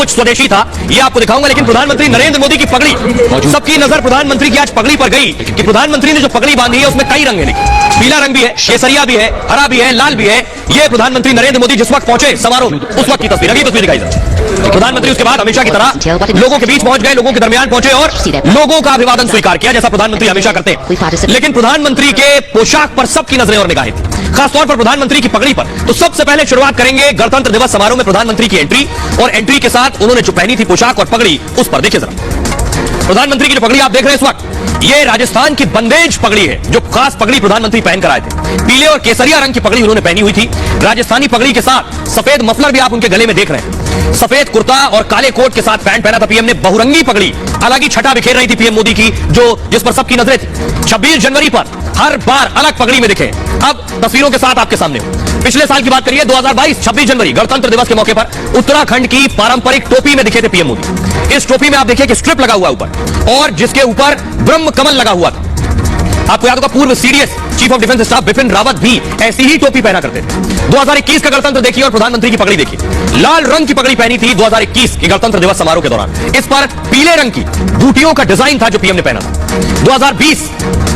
कुछ स्वदेशी था, ये आपको दिखाऊंगा। लेकिन प्रधानमंत्री नरेंद्र मोदी की पगड़ी, सबकी नजर प्रधानमंत्री की आज पगड़ी पर गई कि प्रधानमंत्री ने जो पगड़ी बांधी है उसमें कई रंग है। पीला रंग भी है, केसरिया भी है, हरा भी है, लाल भी है। ये प्रधानमंत्री नरेंद्र मोदी जिस वक्त पहुंचे समारोह में, उस वक्त की तस्वीर, अभी तस्वीर दिखाई जाए। प्रधानमंत्री उसके बाद हमेशा की तरह लोगों के बीच पहुंच गए, लोगों के दरमियान पहुंचे और लोगों का अभिवादन स्वीकार किया, जैसा प्रधानमंत्री हमेशा करते हैं। लेकिन प्रधानमंत्री के पोशाक पर सबकी नजरें और निगाहें थी, खासतौर पर प्रधानमंत्री की पगड़ी पर। तो सबसे पहले शुरुआत करेंगे गणतंत्र दिवस समारोह में प्रधानमंत्री की एंट्री, और एंट्री के साथ उन्होंने जो पहनी थी पोशाक और पगड़ी, उस पर देखिए जरा। प्रधानमंत्री की जो पगड़ी आप देख रहे हैं इस वक्त, ये राजस्थान की बंदेज पगड़ी है, जो खास पगड़ी प्रधानमंत्री पहनकर आए थे। पीले और केसरिया रंग की पगड़ी उन्होंने पहनी हुई थी। राजस्थानी पगड़ी के साथ सफेद मफलर भी आप उनके गले में देख रहे हैं। सफेद कुर्ता और काले कोट के साथ पैंट पहना था पीएम ने। बहुरंगी पगड़ी अलग ही छटा बिखेर रही थी पीएम मोदी की, जिस पर सबकी नजरें थी। 26 जनवरी पर हर बार अलग पगड़ी में दिखे। अब तस्वीरों के साथ आपके सामने पिछले साल की बात करिए, 2022 26 जनवरी गणतंत्र दिवस के मौके पर उत्तराखंड की पारंपरिक टोपी में दिखे थे पीएम मोदी। इस टोपी में आप देखिए कि स्ट्रिप लगा हुआ ऊपर, और जिसके ऊपर ब्रह्म कमल लगा हुआ था। आपको याद होगा पूर्व CDS chief of defence staff Bipin Rawat भी ऐसी ही टोपी पहना करते थे। 2021 का गणतंत्र देखिए और प्रधानमंत्री की पगड़ी देखिए। लाल रंग की पगड़ी पहनी थी 2021 के गणतंत्र दिवस समारोह के दौरान। इस पर पीले रंग की बूटियों का डिजाइन था जो पीएम ने पहना था। 2020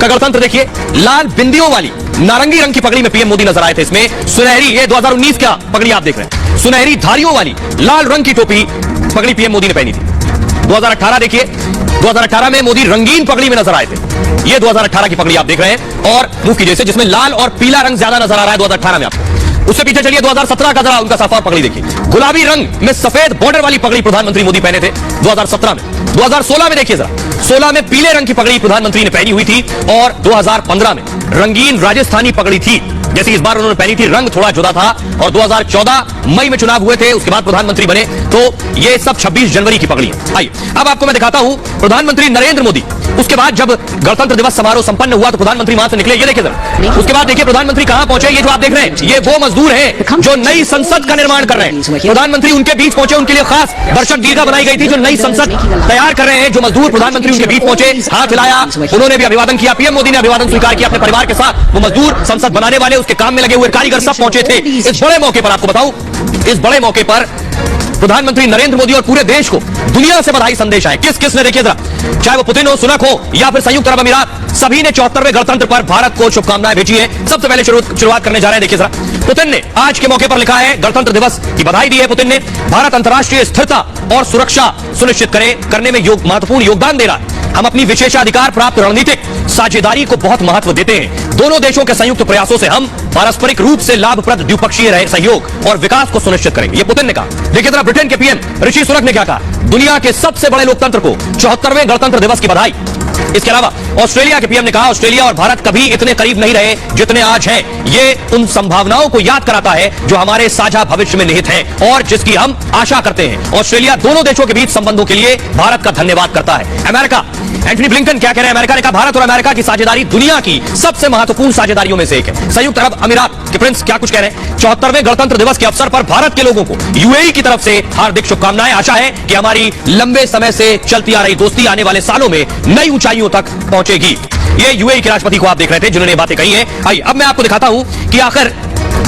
का गणतंत्र देखिए, लाल बिंदियों वाली नारंगी रंग की पगड़ी में पीएम मोदी नजर आए थे। इसमें सुनहरी, ये 2019 का पगड़ी आप देख रहे हैं, सुनहरी धारियों वाली लाल रंग की टोपी पगड़ी पीएम मोदी ने पहनी थी। 2018 देखिए, 2018 में मोदी रंगीन पगड़ी में नजर आए थे। ये 2018 की पगड़ी आप देख रहे हैं, और मुंह की जैसे जिसमें लाल और पीला रंग ज्यादा नजर आ रहा है 2018 में आपको। उससे पीछे चलिए 2017 का जरा उनका साफा पगड़ी देखिए। गुलाबी रंग में सफेद बॉर्डर वाली पगड़ी प्रधानमंत्री मोदी पहने थे 2017 में। 2016 में देखिए जरा, 16 में पीले रंग की पगड़ी प्रधानमंत्री ने पहनी हुई थी, और 2015 में रंगीन राजस्थानी पगड़ी थी जैसी इस बार उन्होंने पहनी थी। रंग थोड़ा जुदा था, और 2014 मई में चुनाव हुए थे, उसके बाद प्रधानमंत्री बने। तो ये सब 26 जनवरी की पगड़ी है। आइए अब आपको मैं दिखाता हूं प्रधानमंत्री नरेंद्र मोदी। उसके बाद जब गणतंत्र दिवस समारोह संपन्न हुआ तो प्रधानमंत्री वहां से निकले, ये देखिए जरा। उसके बाद देखिए प्रधानमंत्री कहां पहुंचे। ये जो आप देख रहे हैं, ये वो मजदूर हैं जो नई संसद का निर्माण कर रहे हैं। प्रधानमंत्री उनके बीच पहुंचे, उनके लिए खास दर्शक दीर्घा बनाई गई थी, जो नई संसद तैयार कर रहे हैं। जो मजदूर प्रधानमंत्री उनके बीच पहुंचे, हाथ हिलाया, उन्होंने भी अभिवादन किया। पीएम मोदी ने अभिवादन स्वीकार किया अपने परिवार के साथ। वो मजदूर, संसद बनाने वाले, उसके काम में लगे हुए कारीगर सब पहुंचे थे। इस बड़े मौके पर आपको बताऊं, इस बड़े मौके पर प्रधानमंत्री नरेंद्र मोदी और पूरे देश को दुनिया से बधाई संदेश आए। किस किस ने, देखिए जरा, चाहे वो पुतिन हो, सुनक हो, या फिर संयुक्त अरब अमीरात, सभी ने 74वें गणतंत्र पर भारत को शुभकामनाएं भेजी है। सबसे पहले शुरुआत करने जा रहे हैं, देखिए जरा। पुतिन ने आज के मौके पर लिखा है, गणतंत्र दिवस की बधाई दी है पुतिन ने। भारत अंतर्राष्ट्रीय स्थिरता और सुरक्षा सुनिश्चित करने में महत्वपूर्ण योगदान दे रहा है। हम अपनी विशेषाधिकार प्राप्त रणनीतिक साझेदारी को बहुत महत्व देते हैं। दोनों देशों के संयुक्त प्रयासों से हम पारस्परिक रूप से लाभप्रद द्विपक्षीय सहयोग और विकास को सुनिश्चित करेंगे, ये पुतिन ने कहा। देखिए जरा, ब्रिटेन के पीएम ऋषि सुनक ने क्या कहा, दुनिया के सबसे बड़े लोकतंत्र को 74वें गणतंत्र दिवस की बधाई। इसके अलावा ऑस्ट्रेलिया के पीएम ने कहा, ऑस्ट्रेलिया और भारत कभी इतने करीब नहीं रहे जितने आज हैं। ये उन संभावनाओं को याद कराता है जो हमारे साझा भविष्य में निहित हैं और जिसकी हम आशा करते हैं। ऑस्ट्रेलिया दोनों देशों के बीच संबंधों के लिए भारत का धन्यवाद करता है। अमेरिका, एंटनी ब्लिंकन क्या कह रहे हैं, अमेरिका ने कहा, भारत और अमेरिका की साझेदारी दुनिया की सबसे महत्वपूर्ण साझेदारियों में से एक है। संयुक्त अरब अमीरात के प्रिंस क्या कुछ कह रहे हैं, 74वें गणतंत्र दिवस के अवसर पर भारत के लोगों को यूएई की तरफ से हार्दिक शुभकामनाएं। आशा है कि हमारी लंबे समय से चलती आ रही दोस्ती आने वाले सालों में नई ऊंचाइयों तक पहुंचेगी। ये यूएई के राष्ट्रपति को आप देख रहे थे जिन्होंने बातें कही हैं। आइए अब मैं आपको दिखाता हूं कि आखिर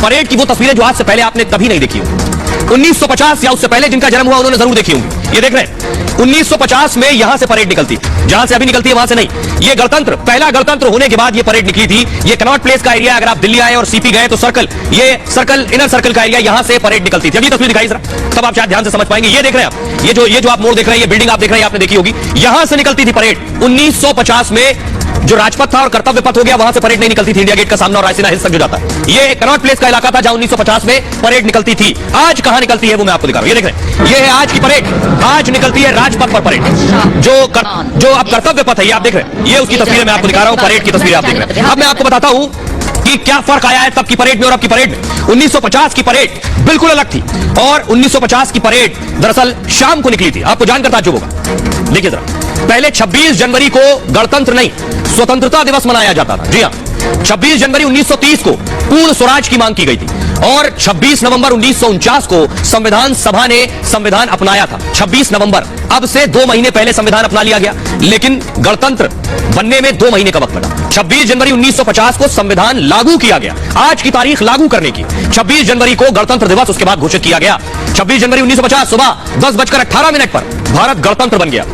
परेड की वो तस्वीरें जो आज से पहले आपने कभी नहीं देखी होंगी। 1950 या उससे पहले जिनका जन्म हुआ उन्होंने जरूर देखी होंगी। ये देख रहे हैं, 1950 में यहां से परेड निकलती, जहां से अभी निकलती है वहां से नहीं। ये गणतंत्र, पहला गणतंत्र होने के बाद ये परेड निकली थी। ये कनॉट प्लेस का एरिया, अगर आप दिल्ली आए और सीपी गए तो सर्कल, ये सर्कल, इनर सर्कल का एरिया, यहां से परेड निकलती थी। अभी तस्वीर दिखाई जरा, तब आप शायद ध्यान से समझ पाएंगे। ये देख रहे हैं आप, ये जो आप मोड़ देख रहे हैं, ये बिल्डिंग आप देख रहे हैं, आपने देखी होगी। यहां से निकलती थी परेड 1950 में। जो राजपथ था और कर्तव्य पथ हो गया, वहां से परेड नहीं निकलती थी इंडिया गेट का सामना और रायसीना हिल्स तक जो जाता है। ये कनॉट प्लेस का इलाका था जहां 1950 में परेड निकलती थी। आज कहां निकलती है वो मैं आपको दिखा रहा हूं। ये देख रहे हैं, ये है आज की परेड। आज निकलती है राजपथ पर परेड, जो अब कर्तव्य पथ है, ये आप देख रहे हैं। ये उसकी तस्वीरें मैं आपको दिखा रहा हूं, परेड की तस्वीरें आप देख रहे हैं। अब मैं आपको बताता हूं कि क्या फर्क आया है तब की परेड में और अब की परेड में। 1950 की परेड बिल्कुल अलग थी, और 1950 की परेड दरअसल शाम को निकली थी। आपको जानकर ताज्जुब होगा। देखिए जरा, पहले 26 जनवरी को गणतंत्र नहीं, स्वतंत्रता दिवस मनाया जाता था। जी हां, 26 जनवरी 1930 को पूर्ण स्वराज की मांग की गई थी और 26 नवंबर 1949 को संविधान सभा ने संविधान अपनाया था। 26 नवंबर, अब से 2 महीने पहले संविधान अपना लिया गया, लेकिन गणतंत्र बनने में 2 महीने का वक्त लगा। 26 जनवरी 1950 को संविधान लागू किया गया। आज की तारीख लागू करने की 26 जनवरी को गणतंत्र दिवस उसके बाद घोषित किया गया। 26 जनवरी 1950 सुबह 10:18 पर भारत गणतंत्र बन गया।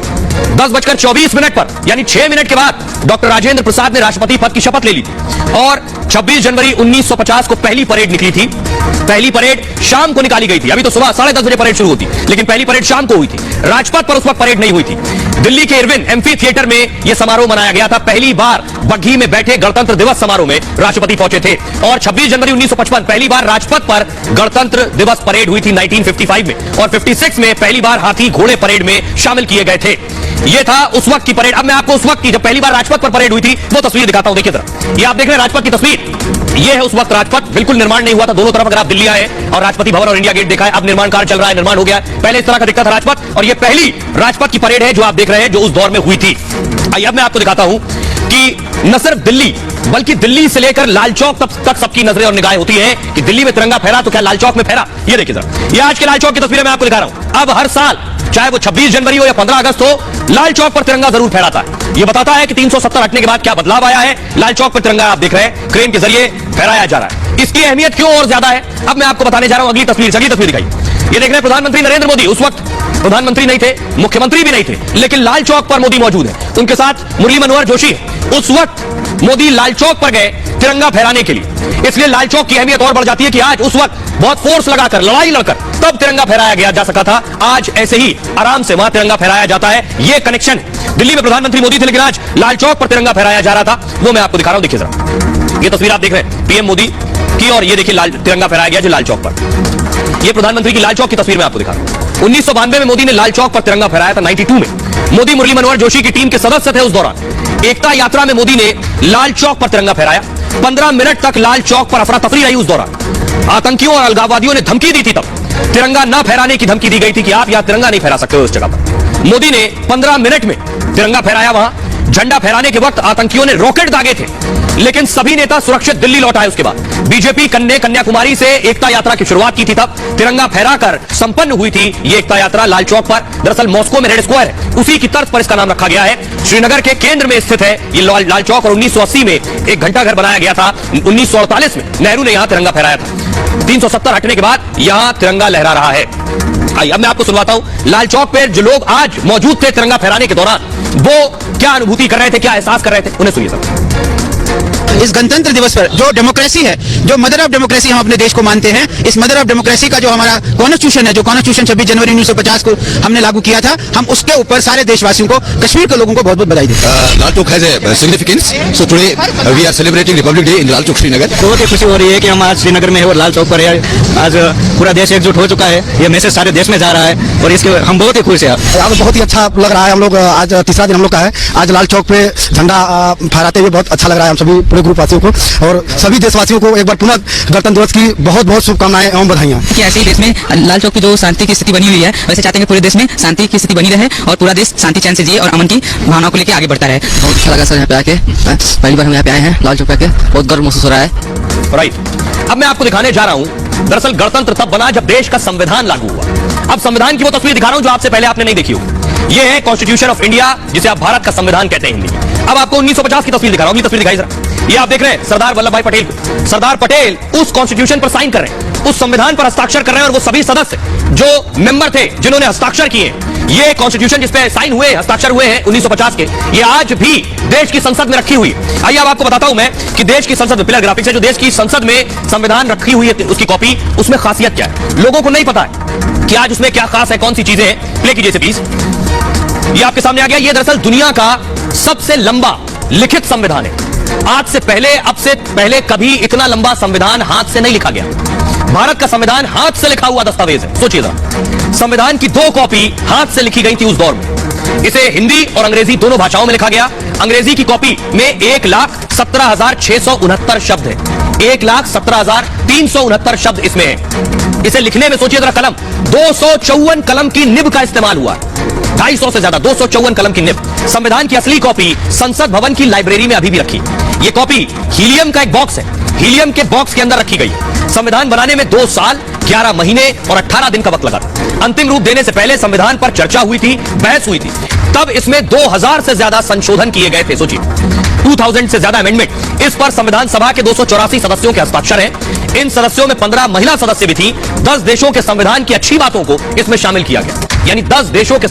10:24 पर यानी 6 मिनट के बाद डॉक्टर राजेंद्र प्रसाद ने राष्ट्रपति पद की शपथ ले ली थी और 26 जनवरी 1950 को पहली परेड निकली थी। पहली परेड शाम को निकाली गई थी। अभी तो सुबह 10:30 बजे परेड शुरू होती, लेकिन पहली परेड शाम को हुई थी। राजपथ पर उस वक्त परेड नहीं हुई थी। दिल्ली के इरविन एम्फी थिएटर में यह समारोह मनाया गया था। पहली बार बग्घी में बैठे गणतंत्र दिवस समारोह में राष्ट्रपति पहुंचे थे और 26 जनवरी 1955 पहली बार राजपथ पर गणतंत्र दिवस परेड हुई थी 1955 में और 56 में पहली बार हाथी घोड़े परेड में शामिल किए गए थे। यह था उस वक्त की परेड। अब मैं आपको उस वक्त की जब पहली बार राजपथ पर परेड हुई थी वो तस्वीर दिखाता हूं। देखिए जरा, ये आप देख रहे हैं राजपथ की तस्वीर। यह है उस वक्त राजपथ, बिल्कुल निर्माण नहीं हुआ था। दोनों तरफ अगर आप दिल्ली आए और राष्ट्रपति भवन और इंडिया गेट देखा है, अब निर्माण कार्य चल रहा है, निर्माण हो गया है। पहले इस तरह का दिखता था राजपथ और यह पहली राजपथ की परेड है जो आप देख रहे हैं, जो उस दौर में हुई थी। आइए अब मैं आपको दिखाता हूं कि न सिर्फ दिल्ली बल्कि दिल्ली से लेकर लाल चौक तक सबकी नजरें और निगाहें होती हैं कि दिल्ली में तिरंगा फहरा तो क्या लाल चौक में फहरा। ये देखिए जरा, ये आज के लाल चौक की तस्वीरें मैं आपको दिखा रहा हूं। अब हर साल चाहे वो 26 जनवरी हो या 15 अगस्त हो, लाल चौक पर तिरंगा जरूर फहराता है। ये बताता है कि 370 हटने के बाद क्या बदलाव आया है। लाल चौक पर तिरंगा आप देख रहे हैं क्रेन के जरिए फहराया जा रहा है। इसकी अहमियत क्यों और ज्यादा है अब मैं आपको बताने जा रहा हूं। अगली तस्वीर दिखाई। ये देख रहे हैं प्रधानमंत्री नरेंद्र मोदी। उस वक्त प्रधानमंत्री नहीं थे, मुख्यमंत्री भी नहीं थे, लेकिन लाल चौक पर मोदी मौजूद है। उनके साथ मुरली मनोहर जोशी है। उस वक्त मोदी लाल चौक पर गए तिरंगा फहराने के लिए, इसलिए लाल चौक की अहमियत और बढ़ जाती है कि आज उस वक्त बहुत फोर्स लगाकर, लड़ाई लड़कर तब तिरंगा फहराया गया जा सका था। आज ऐसे ही आराम से वहां तिरंगा फहराया जाता है। यह कनेक्शन है। दिल्ली में प्रधानमंत्री मोदी थे, लेकिन आज लाल चौक पर तिरंगा फहराया जा रहा था। वो मैं आपको दिखा रहा हूं। देखिए जरा, ये तस्वीर आप देख रहे हैं पीएम मोदी की और ये देखिए लाल तिरंगा फहराया गया जो लाल चौक पर। ये प्रधानमंत्री की लाल चौक की तस्वीर मैं आपको दिखा रहा हूं। 1992 में मोदी ने लाल चौक पर तिरंगा फहराया था। 92 में मोदी मुरली मनोहर जोशी की टीम के सदस्य थे। उस दौरान एकता यात्रा में मोदी ने लाल चौक पर तिरंगा फहराया। 15 मिनट तक लाल चौक पर अफरा तफरी रही। उस दौरान आतंकियों और अलगाववादियों ने धमकी दी थी। तब तिरंगा न फहराने की धमकी दी गई थी कि आप यहां तिरंगा नहीं फहरा सकते हो इस जगह पर। मोदी ने 15 मिनट में तिरंगा फहराया। वहां झंडा फहराने के वक्त आतंकियों ने रॉकेट दागे थे, लेकिन सभी नेता सुरक्षित दिल्ली लौट आए। उसके बाद बीजेपी ने कन्याकुमारी से एकता यात्रा की शुरुआत की थी। तब तिरंगा फहराकर संपन्न हुई थी ये एकता यात्रा लाल चौक पर। दरअसल मॉस्को में रेड स्क्वायर है, उसी की तर्ज पर इसका नाम रखा गया है। श्रीनगर के केंद्र में स्थित है ये लाल चौक और 1980 में एक घंटा घर बनाया गया था। 1948 में नेहरू ने यहां तिरंगा फहराया था। 370 हटने के बाद यहां तिरंगा लहरा रहा है। आइए अब मैं आपको सुनवाता हूं लाल चौक पर जो लोग आज मौजूद थे तिरंगा फहराने के दौरान, वो क्या अनुभूति कर रहे थे, क्या एहसास कर रहे थे, उन्हें सुनिए सर। इस गणतंत्र दिवस पर जो डेमोक्रेसी है, जो मदर ऑफ डेमोक्रेसी हम अपने देश को मानते हैं, इस मदर ऑफ डेमोक्रेसी का जो हमारा कॉन्स्टिट्यूशन है, जो कॉन्स्टिट्यूशन 26 जनवरी 1950 को हमने लागू किया था, हम उसके ऊपर सारे देशवासियों को, कश्मीर के लोगों को बहुत बहुत बधाई देते हैं। Lal Chowk has a significance, so today we are celebrating Republic Day in Lal Chowk Srinagar. बहुत ही खुशी हो रही है कि हम आज श्रीनगर में है और लाल चौक पर है। आज पूरा देश एकजुट हो चुका है। ये मैसेज सारे देश में जा रहा है और इसके हम बहुत ही खुश हैं। अब बहुत ही अच्छा लग रहा है। हम लोग आज तीसरा दिन हम लोग का है। आज लाल चौक पे झंडा फहराते हुए बहुत अच्छा लग रहा है हम सभी पूरे ग्रुप वासियों को और सभी देशवासियों को एक बार पुनः गणतंत्र दिवस की बहुत बहुत शुभकामनाएं एवं बधाइयां। कि ऐसे ही देश में लाल चौक की जो शांति की स्थिति बनी हुई है, वैसे चाहते हैं पूरे देश में शांति की स्थिति बनी रहे और पूरा देश शांति चैन से जिए और अमन की भावनाओं को लेकर आगे बढ़ता रहे। बहुत अच्छा लगा सर यहाँ पे आके। पहली बार हम यहाँ पे आए हैं लाल चौक पे आके, बहुत गर्व महसूस हो रहा है। राइट, अब मैं आपको दिखाने जा रहा हूं दरअसल गणतंत्र तब बना जब देश का संविधान लागू हुआ। अब संविधान की वो तस्वीर दिखा रहा हूं जो आपसे पहले आपने नहीं देखी होगी। ये है कॉन्स्टिट्यूशन ऑफ इंडिया, जिसे आप भारत का संविधान कहते हैं हिंदी में। अब आपको 1950 की तस्वीर दिखा रहा हूं। अगली तस्वीर दिखाई जरा। ये आप देख रहे हैं सरदार वल्लभ भाई पटेल को। सरदार पटेल उस कॉन्स्टिट्यूशन पर साइन कर रहे हैं, उस संविधान पर हस्ताक्षर कर रहे हैं और वो सभी सदस्य जो मेंबर थे जिन्होंने हस्ताक्षर किए, ये कॉन्स्टिट्यूशन जिसपे साइन हुए, हस्ताक्षर हुए हैं 1950 के, ये आज भी देश की संसद में रखी हुई है। आइए अब आपको बताता हूं मैं कि देश की संसद में पिलर ग्राफिक्स है, जो देश की संसद में संविधान रखी हुई है उसकी कॉपी, उसमें खासियत क्या है लोगों को नहीं पता है कि आज उसमें क्या खास है, कौन सी चीजें हैं। प्ले कीजिए इसे प्लीज। ये आपके सामने आ गया। ये दरअसल दुनिया का सबसे लंबा लिखित संविधान है। आज से पहले, अब से पहले कभी इतना लंबा संविधान हाथ से नहीं लिखा गया। भारत का संविधान हाथ से लिखा हुआ दस्तावेज है। सोचिएगा, संविधान की 2 कॉपी हाथ से लिखी गई थी उस दौर में। इसे हिंदी और अंग्रेजी दोनों भाषाओं में लिखा गया। अंग्रेजी की कॉपी में 1,17,669 शब्द है। 1,17,369 शब्द इसमें है। इसे लिखने में सोचिए जरा, कलम 254 कलम की निब का इस्तेमाल हुआ। 250 से ज्यादा 254 कलम की निब। संविधान की असली कॉपी संसद भवन की लाइब्रेरी में अभी भी रखी। ये कॉपी हीलियम का एक बॉक्स है, हीलियम के बॉक्स के अंदर रखी गई। संविधान बनाने में 2 साल 11 महीने और 18 दिन का वक्त लगा। अंतिम रूप देने से पहले संविधान पर चर्चा हुई थी, बहस हुई थी, तब इसमें 2000 से ज्यादा संशोधन किए गए थे। सोचिए, 2000 से ज्यादा अमेंडमेंट। इस पर संविधान सभा के 284 सदस्यों के हस्ताक्षर हैं। इन सदस्यों में 15 महिला सदस्य भी थी। 10 देशों के संविधान की अच्छी बातों को इसमें शामिल किया गया, यानी 10 देशों के